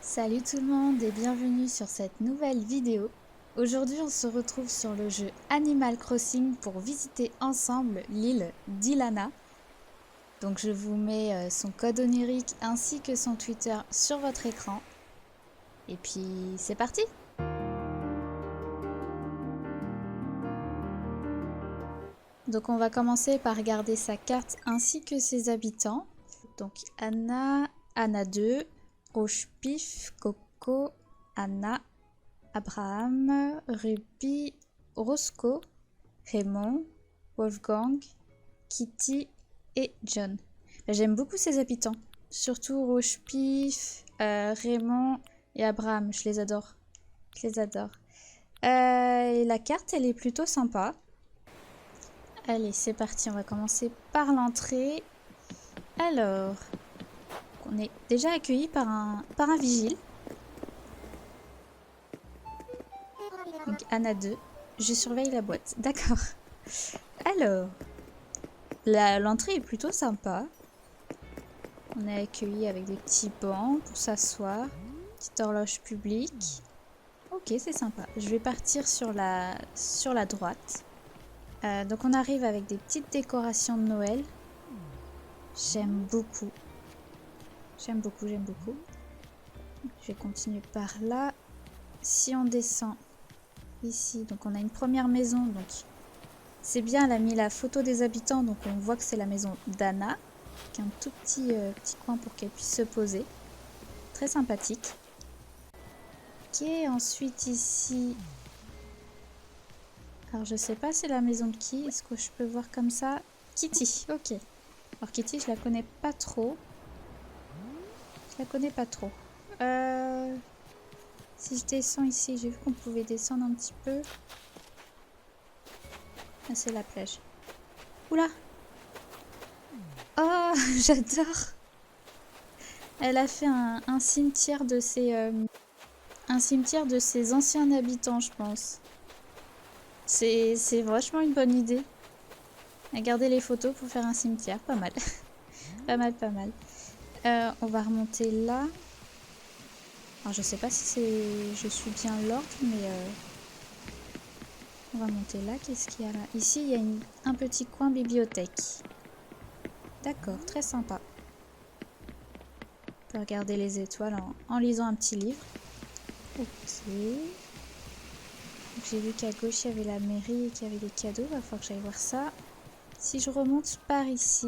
Salut tout le monde et bienvenue sur cette nouvelle vidéo. Aujourd'hui on se retrouve sur le jeu Animal Crossing pour visiter ensemble l'île d'Ilana. Donc je vous mets son code onirique ainsi que son Twitter sur votre écran. Et puis c'est parti! Donc on va commencer par regarder sa carte ainsi que ses habitants. Donc Anna, Anna 2, Roche-Pif, Coco, Anna, Abraham, Ruby, Roscoe, Raymond, Wolfgang, Kitty et John. J'aime beaucoup ces habitants, surtout Roche-Pif, Raymond et Abraham, je les adore. Je les adore. Et la carte, elle est plutôt sympa. Allez, c'est parti, on va commencer par l'entrée. Alors, on est déjà accueilli par un vigile. Donc Anna 2, je surveille la boîte. D'accord. Alors, l'entrée est plutôt sympa. On est accueilli avec des petits bancs pour s'asseoir. Petite horloge publique. Ok, c'est sympa. Je vais partir sur la droite. Donc on arrive avec des petites décorations de Noël. J'aime beaucoup. J'aime beaucoup, j'aime beaucoup. Je vais continuer par là. Si on descend ici, donc on a une première maison. Donc c'est bien, elle a mis la photo des habitants, donc on voit que c'est la maison d'Anna. Avec un tout petit coin pour qu'elle puisse se poser. Très sympathique. Ok, ensuite ici... Alors je sais pas c'est la maison de qui, est-ce que je peux voir comme ça? Kitty, ok. Alors Kitty je la connais pas trop. Je la connais pas trop. Si je descends ici, j'ai vu qu'on pouvait descendre un petit peu. Ah, c'est la plage. Oula! Oh, j'adore! Elle a fait un cimetière de ses... un cimetière de ses anciens habitants, je pense. C'est vachement une bonne idée. À garder les photos pour faire un cimetière, pas mal. Pas mal, pas mal. On va remonter là. Alors je sais pas si je suis bien l'ordre, mais on va monter là. Qu'est-ce qu'il y a là? Ici, il y a un petit coin bibliothèque. D'accord, très sympa. On peut regarder les étoiles en lisant un petit livre. Ok. J'ai vu qu'à gauche, il y avait la mairie et qu'il y avait des cadeaux. Il va falloir que j'aille voir ça. Si je remonte par ici...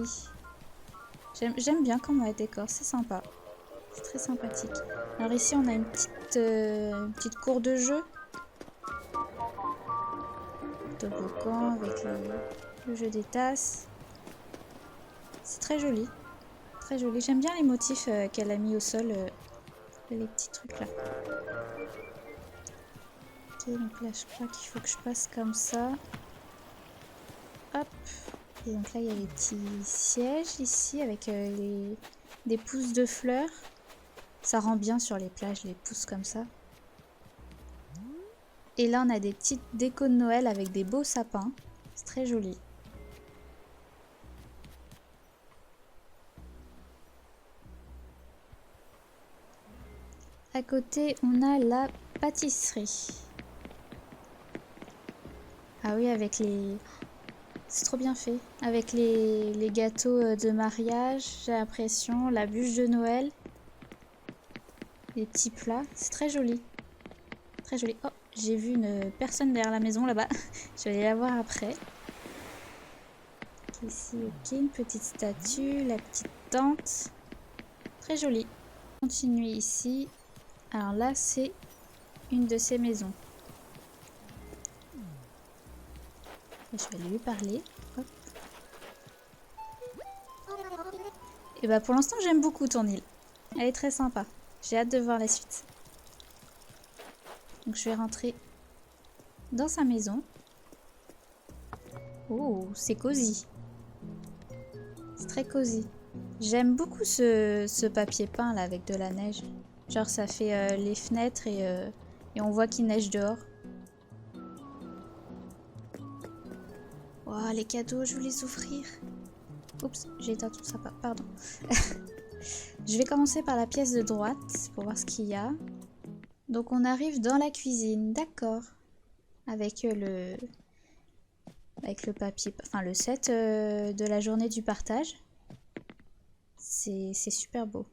J'aime bien comment elle décore, c'est sympa. C'est très sympathique. Alors ici, on a une petite cour de jeu. Toboggan avec le jeu des tasses. C'est très joli. Très joli. J'aime bien les motifs qu'elle a mis au sol. Les petits trucs là. Ok, donc là, je crois qu'il faut que je passe comme ça. Hop. Et donc là, il y a les petits sièges ici avec des pousses de fleurs. Ça rend bien sur les plages, les pousses comme ça. Et là, on a des petites décos de Noël avec des beaux sapins. C'est très joli. À côté, on a la pâtisserie. Ah oui, avec les... C'est trop bien fait. Avec les gâteaux de mariage, j'ai l'impression. La bûche de Noël. Les petits plats. C'est très joli. Très joli. Oh, j'ai vu une personne derrière la maison là-bas. Je vais aller la voir après. Ici, ok, une petite statue. La petite tente. Très jolie. On continue ici. Alors là, c'est une de ces maisons. Je vais aller lui parler. Hop. Et bah pour l'instant, j'aime beaucoup ton île. Elle est très sympa. J'ai hâte de voir la suite. Donc je vais rentrer dans sa maison. Oh, c'est cosy. C'est très cosy. J'aime beaucoup ce papier peint là avec de la neige. Genre ça fait les fenêtres et on voit qu'il neige dehors. Oh, les cadeaux, je veux les ouvrir. Oups, j'ai éteint tout ça, pardon. Je vais commencer par la pièce de droite pour voir ce qu'il y a. Donc on arrive dans la cuisine, d'accord. Avec le papier, enfin le set de la journée du partage. C'est super beau.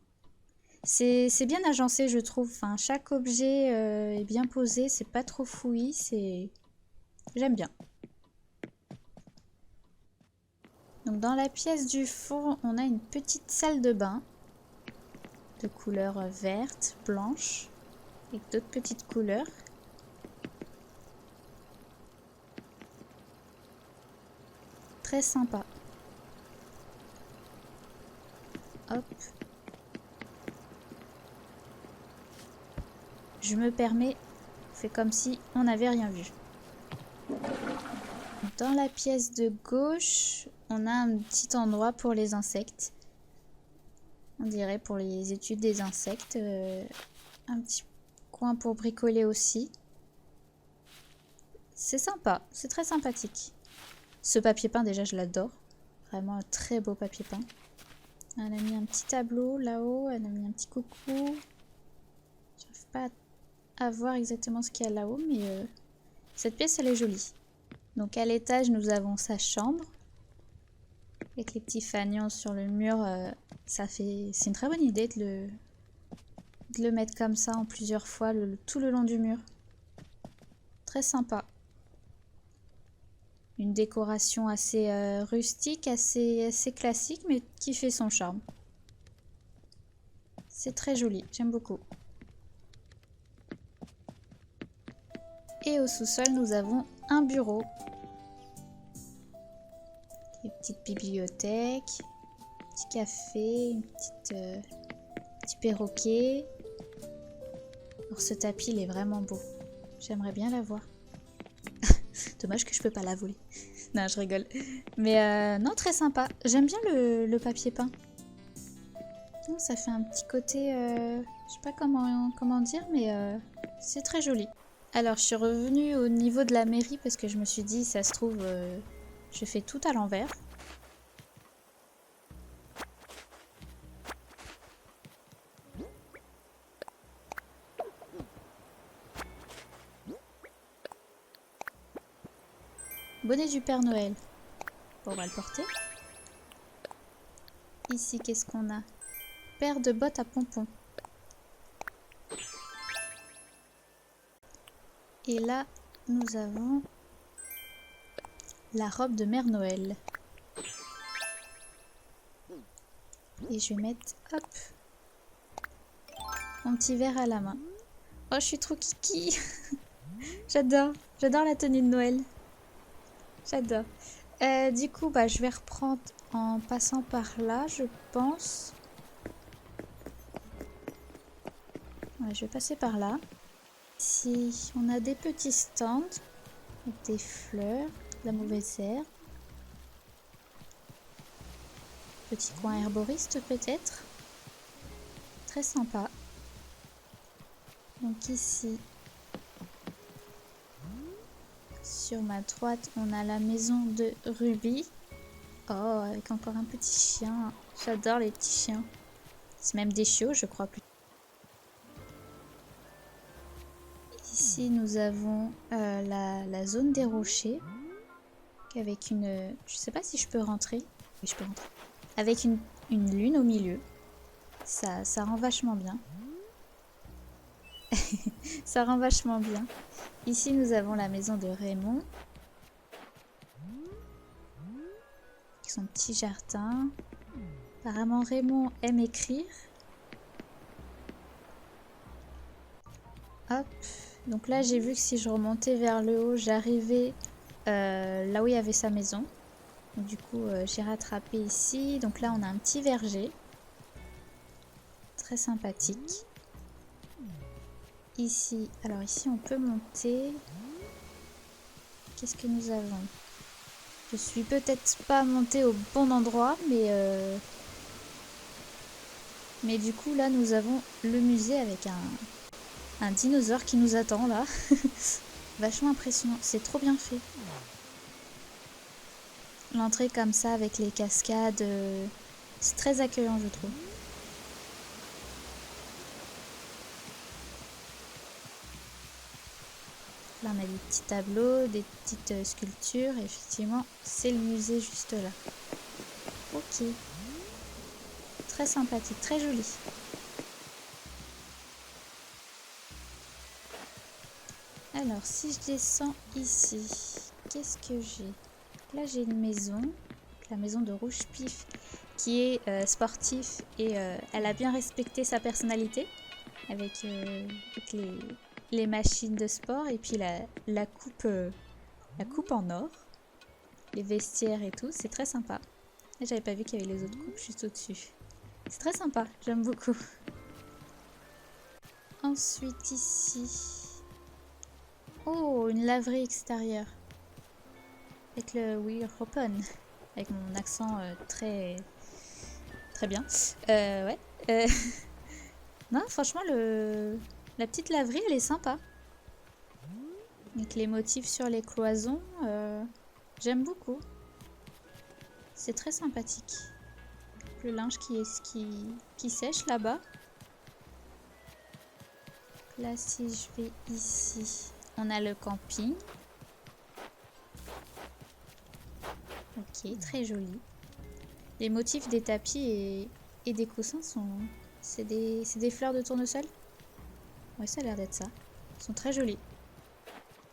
C'est bien agencé, je trouve. Enfin, chaque objet est bien posé, c'est pas trop fouillis, j'aime bien. Donc dans la pièce du fond, on a une petite salle de bain de couleur verte, blanche, avec d'autres petites couleurs. Très sympa. Hop. Je me permets, fait comme si on n'avait rien vu. Dans la pièce de gauche, on a un petit endroit pour les insectes. On dirait pour les études des insectes. Un petit coin pour bricoler aussi. C'est sympa, c'est très sympathique. Ce papier peint, déjà, je l'adore. Vraiment un très beau papier peint. Elle a mis un petit tableau là-haut, elle a mis un petit coucou. J'arrive pas à voir exactement ce qu'il y a là-haut, mais cette pièce, elle est jolie. Donc à l'étage, nous avons sa chambre. Avec les petits fanions sur le mur, c'est une très bonne idée de le mettre comme ça en plusieurs fois tout le long du mur. Très sympa. Une décoration assez rustique, assez classique, mais qui fait son charme. C'est très joli, j'aime beaucoup. Et au sous-sol, nous avons un bureau. Une petite bibliothèque, un petit café, petit perroquet. Alors ce tapis, il est vraiment beau. J'aimerais bien l'avoir. Dommage que je peux pas la voler. Non, je rigole. Mais non, très sympa. J'aime bien le papier peint. Non, ça fait un petit côté... je sais pas comment dire, mais c'est très joli. Alors, je suis revenue au niveau de la mairie parce que je me suis dit, ça se trouve, je fais tout à l'envers. Bonnet du Père Noël. Bon, on va le porter. Ici, qu'est-ce qu'on a? Paire de bottes à pompons. Et là, nous avons la robe de Mère Noël. Et je vais mettre, hop, mon petit verre à la main. Oh, je suis trop kiki. J'adore la tenue de Noël. J'adore. Du coup, bah, je vais reprendre en passant par là, je pense. Ouais, je vais passer par là. Ici, on a des petits stands avec des fleurs, de la mauvaise herbe. Petit coin herboriste peut-être. Très sympa. Donc ici, sur ma droite, on a la maison de Ruby. Oh, avec encore un petit chien. J'adore les petits chiens. C'est même des chiots, je crois plus. Ici, nous avons la zone des rochers. Avec une... Je sais pas si je peux rentrer. Oui, je peux rentrer. Avec une lune au milieu. Ça rend vachement bien. Ça rend vachement bien. Ici, nous avons la maison de Raymond. Avec son petit jardin. Apparemment, Raymond aime écrire. Hop. Donc là, j'ai vu que si je remontais vers le haut, j'arrivais là où il y avait sa maison. Donc, du coup, j'ai rattrapé ici. Donc là, on a un petit verger. Très sympathique. Ici, alors ici, on peut monter. Qu'est-ce que nous avons? Je suis peut-être pas montée au bon endroit, mais du coup, là, nous avons le musée avec un dinosaure qui nous attend, là. Vachement impressionnant. C'est trop bien fait. L'entrée comme ça, avec les cascades, c'est très accueillant, je trouve. Là, on a des petits tableaux, des petites sculptures. Et effectivement, c'est le musée juste là. Ok. Très sympathique, très joli. Alors, si je descends ici, qu'est-ce que j'ai? Là, j'ai une maison, la maison de Rouge Pif, qui est sportif et elle a bien respecté sa personnalité avec les machines de sport et puis la coupe en or, les vestiaires et tout, c'est très sympa. Et j'avais pas vu qu'il y avait les autres coupes juste au-dessus. C'est très sympa, j'aime beaucoup. Ensuite ici... Oh, une laverie extérieure. Avec le Weir Open. Avec mon accent très bien. Ouais. Non, franchement, la petite laverie, elle est sympa. Avec les motifs sur les cloisons, j'aime beaucoup. C'est très sympathique. Le linge qui sèche là-bas. Là, si je vais ici, on a le camping. Ok, très joli. Les motifs des tapis et des coussins sont... C'est des fleurs de tournesol? Ouais, ça a l'air d'être ça. Ils sont très jolis.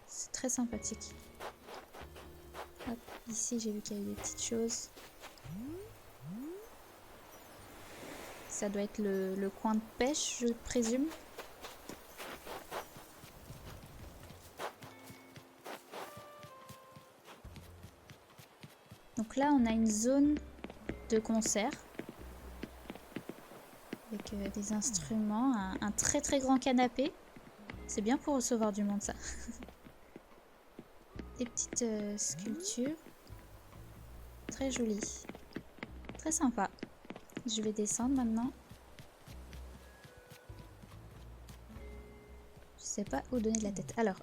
C'est très sympathique. Hop, ici, j'ai vu qu'il y avait des petites choses. Ça doit être le coin de pêche, je présume. Donc là, on a une zone de concert. Avec des instruments, un très très grand canapé. C'est bien pour recevoir du monde, ça. Des petites sculptures. Très jolies. Très sympa. Je vais descendre maintenant. Je sais pas où donner de la tête. Alors,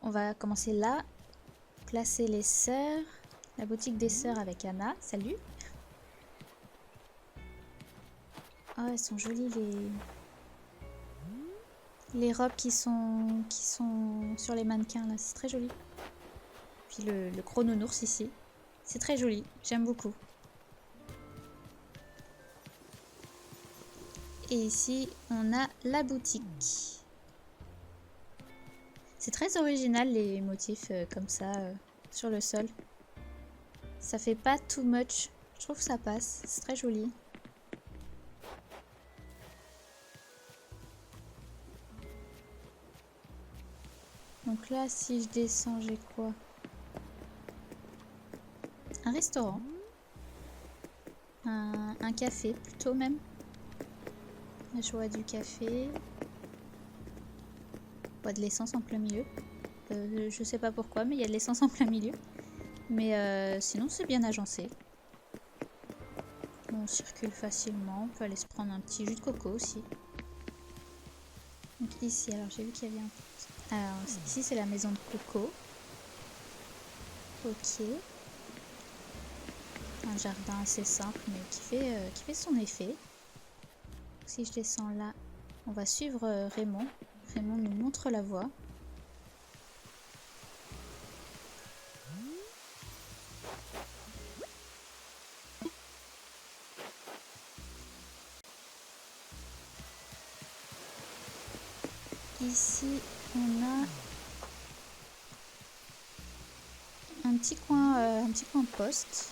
on va commencer là. Placer les sœurs. La boutique des sœurs avec Anna. Salut. Oh, elles sont jolies les robes qui sont sur les mannequins là. C'est très joli. Puis le gros nounours ici. C'est très joli. J'aime beaucoup. Et ici, on a la boutique. C'est très original les motifs comme ça sur le sol. Ça fait pas too much. Je trouve que ça passe. C'est très joli. Donc là, si je descends, j'ai quoi? Un restaurant. Un café plutôt même. Là, je vois du café. Je vois de l'essence en plein milieu. Je sais pas pourquoi, mais il y a de l'essence en plein milieu. Mais sinon, c'est bien agencé. On circule facilement. On peut aller se prendre un petit jus de coco aussi. Donc ici, alors j'ai vu qu'il y avait un... Alors ici, c'est la maison de Coco. Ok. Un jardin assez simple, mais qui fait son effet. Si je descends là, on va suivre Raymond. Raymond nous montre la voie. Ici, on a un petit coin poste.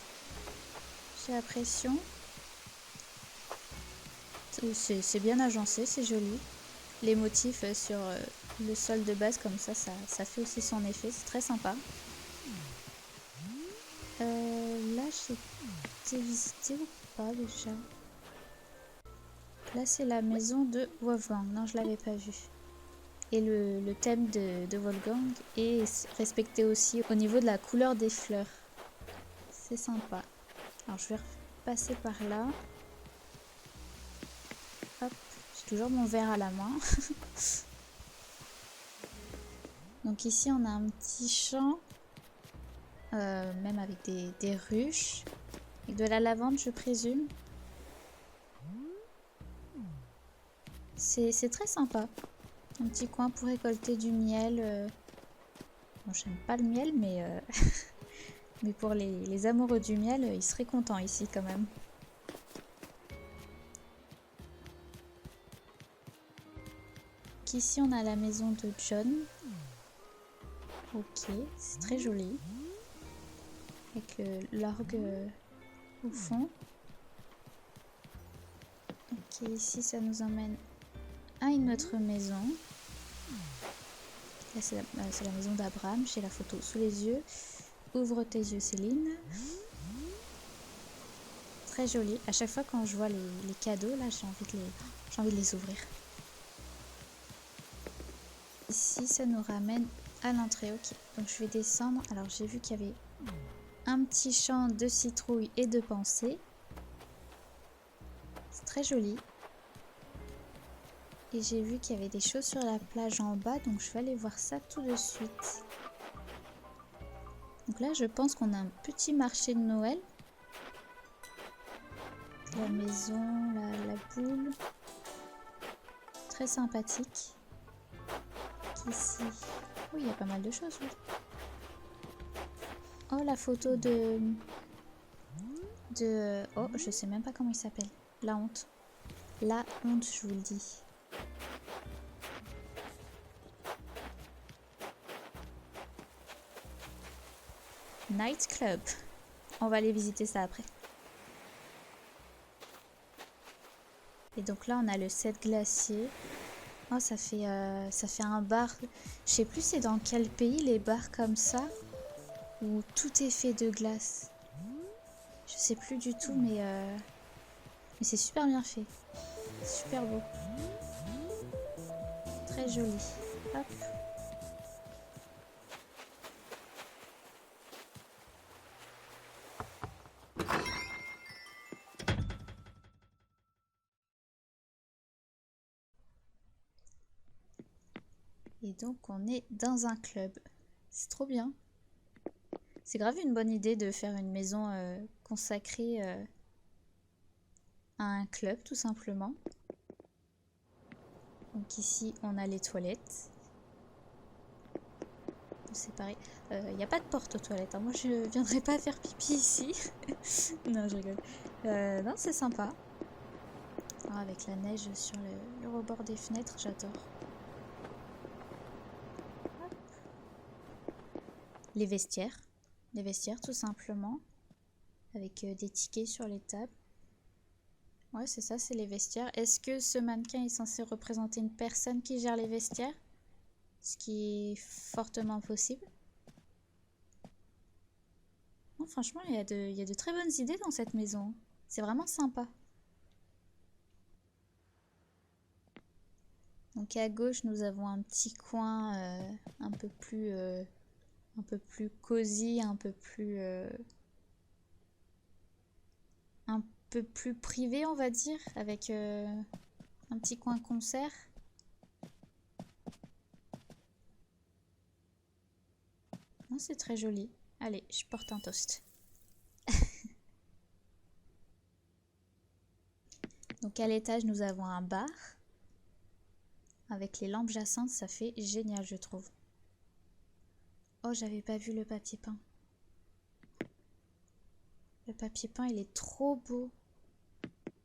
J'ai l'impression. C'est bien agencé, c'est joli. Les motifs sur le sol de base comme ça fait aussi son effet. C'est très sympa. Là, j'ai visité ou pas déjà? Là, c'est la maison de Wolfgang. Non, je l'avais pas vu. Et le thème de Wolfgang est respecté aussi au niveau de la couleur des fleurs. C'est sympa. Alors, je vais repasser par là. Hop, j'ai toujours mon verre à la main. Donc ici, on a un petit champ. Même avec des ruches. Avec de la lavande, je présume. C'est très sympa. Un petit coin pour récolter du miel. Bon, j'aime pas le miel, mais, mais pour les amoureux du miel, ils seraient contents ici quand même. Donc ici, on a la maison de John. Ok, c'est très joli. Avec l'orgue au fond. Ok, ici, ça nous emmène à une autre maison. Là, c'est la maison d'Abraham. J'ai la photo sous les yeux. Ouvre tes yeux, Céline. Très joli. À chaque fois quand je vois les cadeaux, là, j'ai envie de les ouvrir. Ici, ça nous ramène à l'entrée. Ok, donc je vais descendre. Alors, j'ai vu qu'il y avait un petit champ de citrouilles et de pensées. C'est très joli. Et j'ai vu qu'il y avait des choses sur la plage en bas, donc je vais aller voir ça tout de suite. Donc là, je pense qu'on a un petit marché de Noël. La maison, la boule. Très sympathique. Ici. Oui, il y a pas mal de choses. Oui. Oh, la photo de... Oh, je sais même pas comment il s'appelle. La honte. La honte, je vous le dis. Night Club. On va aller visiter ça après. Et donc là, on a le set glacier. Oh, ça fait un bar. Je sais plus c'est dans quel pays les bars comme ça où tout est fait de glace. Je sais plus du tout, mais c'est super bien fait. Super beau. Très joli. Hop. Et donc on est dans un club. C'est trop bien. C'est grave une bonne idée de faire une maison consacrée à un club tout simplement. Donc ici on a les toilettes. C'est pareil. Il n'y a pas de porte aux toilettes. Hein. Moi je viendrai pas faire pipi ici. Non, je rigole. Non, c'est sympa. Oh, avec la neige sur le rebord des fenêtres, j'adore. Les vestiaires tout simplement, avec des tickets sur les tables. Ouais, c'est ça, c'est les vestiaires. Est-ce que ce mannequin est censé représenter une personne qui gère les vestiaires? Ce qui est fortement possible. Non, franchement, il y a de très bonnes idées dans cette maison. C'est vraiment sympa. Donc à gauche, nous avons un petit coin un peu plus cosy, un peu plus privé, on va dire, avec un petit coin concert. Non, c'est très joli. Allez, je porte un toast. Donc à l'étage, nous avons un bar. Avec les lampes jacinthes, ça fait génial, je trouve. Oh, j'avais pas vu le papier peint. Le papier peint, il est trop beau.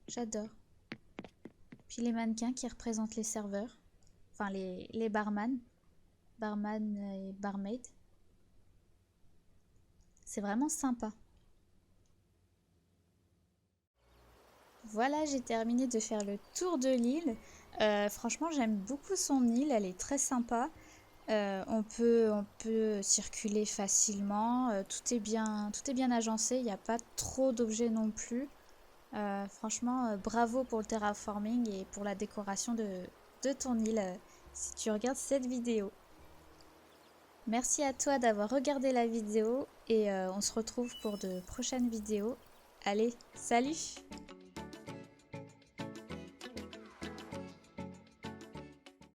J'adore. Puis les mannequins qui représentent les serveurs. Enfin, les barman. Barman et barmaid. C'est vraiment sympa. Voilà, j'ai terminé de faire le tour de l'île. Franchement, j'aime beaucoup son île, elle est très sympa. On peut circuler facilement, tout est bien agencé, il n'y a pas trop d'objets non plus. Franchement, bravo pour le terraforming et pour la décoration de ton île si tu regardes cette vidéo. Merci à toi d'avoir regardé la vidéo et on se retrouve pour de prochaines vidéos. Allez, salut!